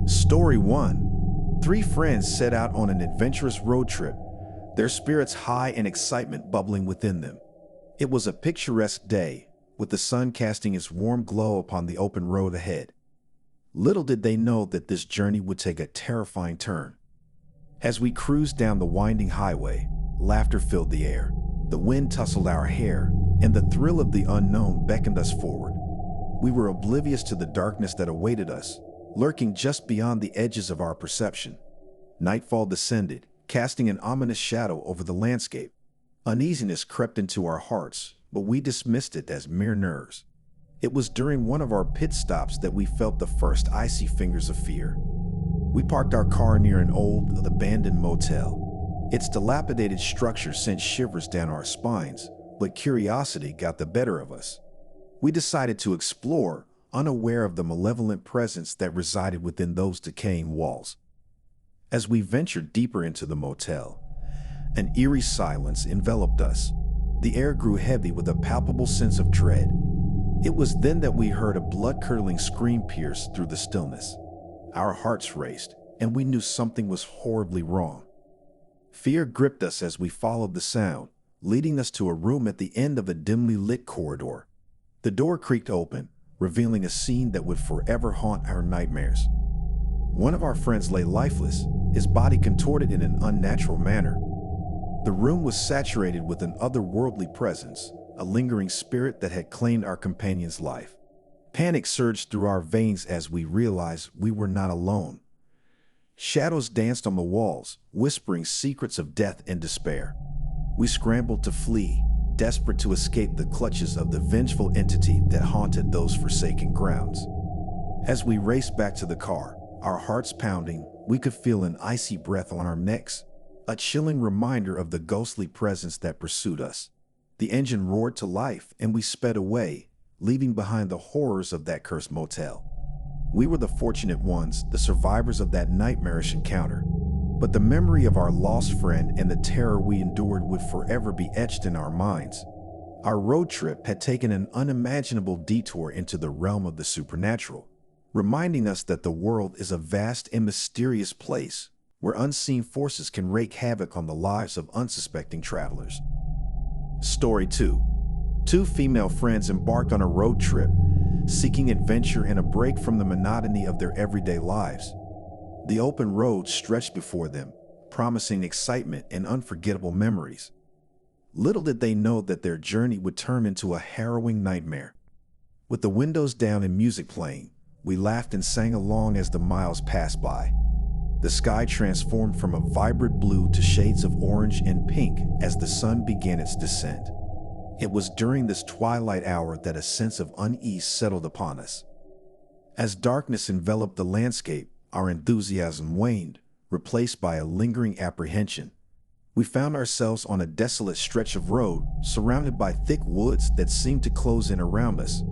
Story 1. Three friends set out on an adventurous road trip, their spirits high and excitement bubbling within them. It was a picturesque day, with the sun casting its warm glow upon the open road ahead. Little did they know that this journey would take a terrifying turn. As we cruised down the winding highway, laughter filled the air, the wind tousled our hair, and the thrill of the unknown beckoned us forward. We were oblivious to the darkness that awaited us, lurking just beyond the edges of our perception. Nightfall descended, casting an ominous shadow over the landscape. Uneasiness crept into our hearts, but we dismissed it as mere nerves. It was during one of our pit stops that we felt the first icy fingers of fear. We parked our car near an old, abandoned motel. Its dilapidated structure sent shivers down our spines, but curiosity got the better of us. We decided to explore, unaware of the malevolent presence that resided within those decaying walls. As we ventured deeper into the motel, an eerie silence enveloped us. The air grew heavy with a palpable sense of dread. It was then that we heard a blood-curdling scream pierce through the stillness. Our hearts raced, and we knew something was horribly wrong. Fear gripped us as we followed the sound, leading us to a room at the end of a dimly lit corridor. The door creaked open, revealing a scene that would forever haunt our nightmares. One of our friends lay lifeless, his body contorted in an unnatural manner. The room was saturated with an otherworldly presence, a lingering spirit that had claimed our companion's life. Panic surged through our veins as we realized we were not alone. Shadows danced on the walls, whispering secrets of death and despair. We scrambled to flee, desperate to escape the clutches of the vengeful entity that haunted those forsaken grounds. As we raced back to the car, our hearts pounding, we could feel an icy breath on our necks, a chilling reminder of the ghostly presence that pursued us. The engine roared to life, and we sped away, leaving behind the horrors of that cursed motel. We were the fortunate ones, the survivors of that nightmarish encounter. But the memory of our lost friend and the terror we endured would forever be etched in our minds. Our road trip had taken an unimaginable detour into the realm of the supernatural, reminding us that the world is a vast and mysterious place where unseen forces can wreak havoc on the lives of unsuspecting travelers. Story 2. Two female friends embarked on a road trip, seeking adventure and a break from the monotony of their everyday lives. The open road stretched before them, promising excitement and unforgettable memories. Little did they know that their journey would turn into a harrowing nightmare. With the windows down and music playing, we laughed and sang along as the miles passed by. The sky transformed from a vibrant blue to shades of orange and pink as the sun began its descent. It was during this twilight hour that a sense of unease settled upon us. As darkness enveloped the landscape, our enthusiasm waned, replaced by a lingering apprehension. We found ourselves on a desolate stretch of road, surrounded by thick woods that seemed to close in around us.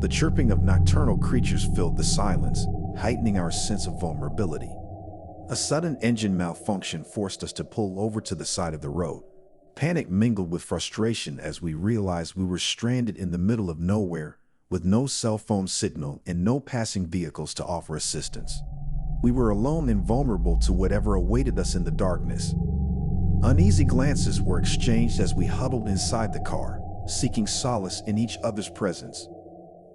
The chirping of nocturnal creatures filled the silence, heightening our sense of vulnerability. A sudden engine malfunction forced us to pull over to the side of the road. Panic mingled with frustration as we realized we were stranded in the middle of nowhere, with no cell phone signal and no passing vehicles to offer assistance. We were alone and vulnerable to whatever awaited us in the darkness. Uneasy glances were exchanged as we huddled inside the car, seeking solace in each other's presence.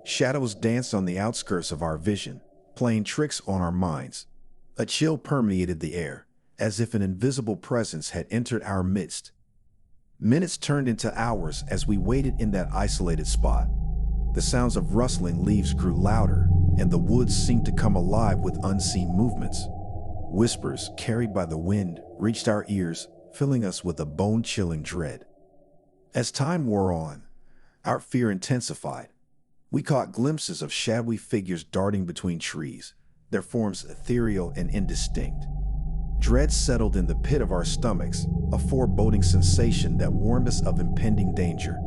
Shadows danced on the outskirts of our vision, playing tricks on our minds. A chill permeated the air, as if an invisible presence had entered our midst. Minutes turned into hours as we waited in that isolated spot. The sounds of rustling leaves grew louder, and the woods seemed to come alive with unseen movements. Whispers, carried by the wind, reached our ears, filling us with a bone-chilling dread. As time wore on, our fear intensified. We caught glimpses of shadowy figures darting between trees, their forms ethereal and indistinct. Dread settled in the pit of our stomachs, a foreboding sensation that warned us of impending danger.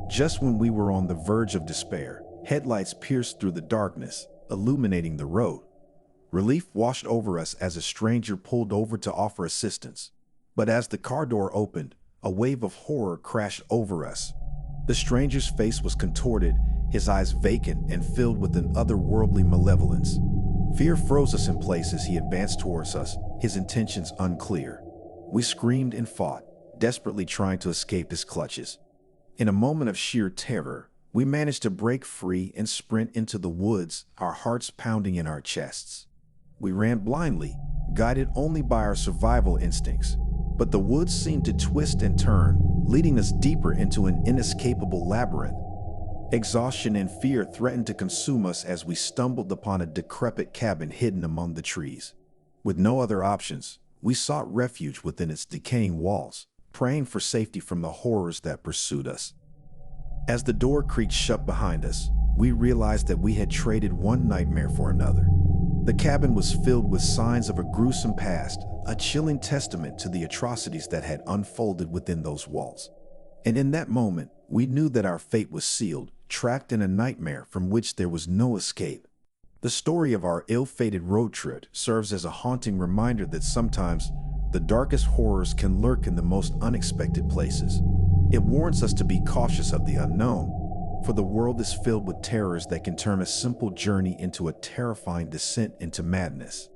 Just when we were on the verge of despair, headlights pierced through the darkness, illuminating the road. Relief washed over us as a stranger pulled over to offer assistance. But as the car door opened, a wave of horror crashed over us. The stranger's face was contorted, his eyes vacant and filled with an otherworldly malevolence. Fear froze us in place as he advanced towards us, his intentions unclear. We screamed and fought, desperately trying to escape his clutches. In a moment of sheer terror, we managed to break free and sprint into the woods, our hearts pounding in our chests. We ran blindly, guided only by our survival instincts, but the woods seemed to twist and turn, leading us deeper into an inescapable labyrinth. Exhaustion and fear threatened to consume us as we stumbled upon a decrepit cabin hidden among the trees. With no other options, we sought refuge within its decaying walls, praying for safety from the horrors that pursued us. As the door creaked shut behind us, we realized that we had traded one nightmare for another. The cabin was filled with signs of a gruesome past, a chilling testament to the atrocities that had unfolded within those walls. And in that moment, we knew that our fate was sealed, trapped in a nightmare from which there was no escape. The story of our ill-fated road trip serves as a haunting reminder that sometimes the darkest horrors can lurk in the most unexpected places. It warns us to be cautious of the unknown, for the world is filled with terrors that can turn a simple journey into a terrifying descent into madness.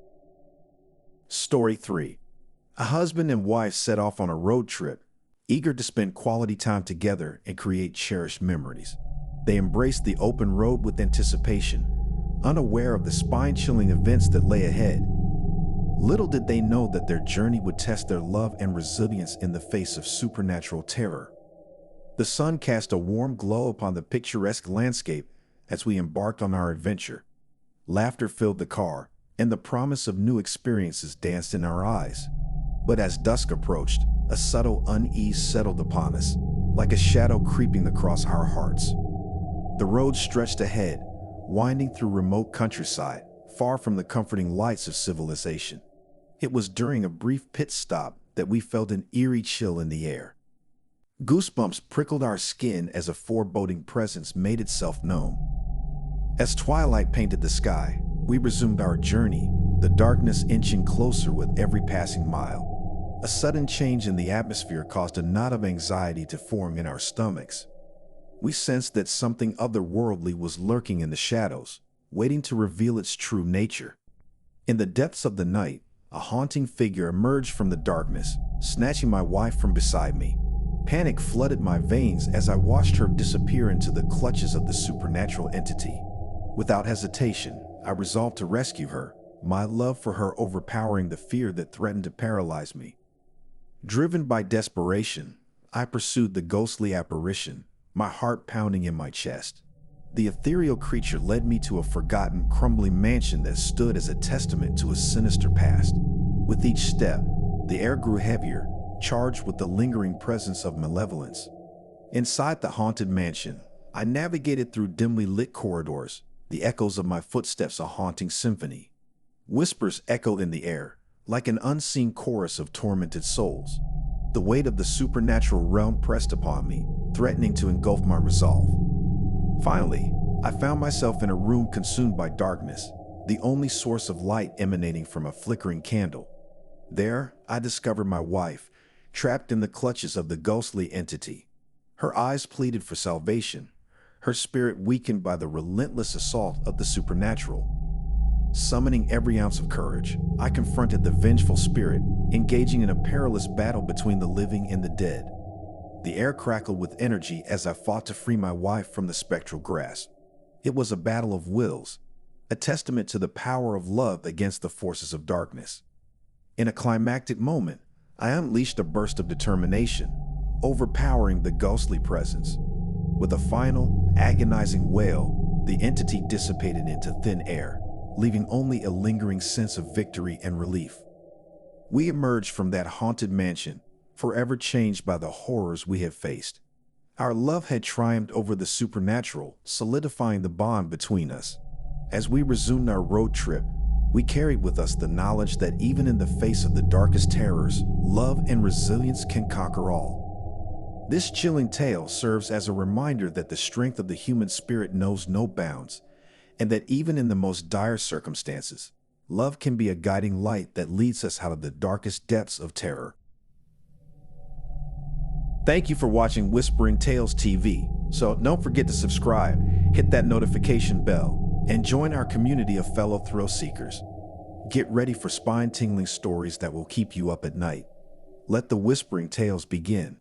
Story 3. A husband and wife set off on a road trip, eager to spend quality time together and create cherished memories. They embraced the open road with anticipation, unaware of the spine-chilling events that lay ahead. Little did they know that their journey would test their love and resilience in the face of supernatural terror. The sun cast a warm glow upon the picturesque landscape as we embarked on our adventure. Laughter filled the car, and the promise of new experiences danced in our eyes. But as dusk approached, a subtle unease settled upon us, like a shadow creeping across our hearts. The road stretched ahead, winding through remote countryside, far from the comforting lights of civilization. It was during a brief pit stop that we felt an eerie chill in the air. Goosebumps prickled our skin as a foreboding presence made itself known. As twilight painted the sky, we resumed our journey, the darkness inching closer with every passing mile. A sudden change in the atmosphere caused a knot of anxiety to form in our stomachs. We sensed that something otherworldly was lurking in the shadows, waiting to reveal its true nature. In the depths of the night, a haunting figure emerged from the darkness, snatching my wife from beside me. Panic flooded my veins as I watched her disappear into the clutches of the supernatural entity. Without hesitation, I resolved to rescue her, my love for her overpowering the fear that threatened to paralyze me. Driven by desperation, I pursued the ghostly apparition, my heart pounding in my chest. The ethereal creature led me to a forgotten, crumbling mansion that stood as a testament to a sinister past. With each step, the air grew heavier, charged with the lingering presence of malevolence. Inside the haunted mansion, I navigated through dimly lit corridors, the echoes of my footsteps a haunting symphony. Whispers echoed in the air, like an unseen chorus of tormented souls. The weight of the supernatural realm pressed upon me, threatening to engulf my resolve. Finally, I found myself in a room consumed by darkness, the only source of light emanating from a flickering candle. There, I discovered my wife, trapped in the clutches of the ghostly entity. Her eyes pleaded for salvation, her spirit weakened by the relentless assault of the supernatural. Summoning every ounce of courage, I confronted the vengeful spirit, engaging in a perilous battle between the living and the dead. The air crackled with energy as I fought to free my wife from the spectral grasp. It was a battle of wills, a testament to the power of love against the forces of darkness. In a climactic moment, I unleashed a burst of determination, overpowering the ghostly presence. With a final, agonizing wail, the entity dissipated into thin air, leaving only a lingering sense of victory and relief. We emerged from that haunted mansion, forever changed by the horrors we had faced. Our love had triumphed over the supernatural, solidifying the bond between us. As we resumed our road trip, we carried with us the knowledge that even in the face of the darkest terrors, love and resilience can conquer all. This chilling tale serves as a reminder that the strength of the human spirit knows no bounds, and that even in the most dire circumstances, love can be a guiding light that leads us out of the darkest depths of terror. Thank you for watching Whispering Tales TV. So don't forget to subscribe, hit that notification bell, and join our community of fellow thrill seekers. Get ready for spine-tingling stories that will keep you up at night. Let the whispering tales begin.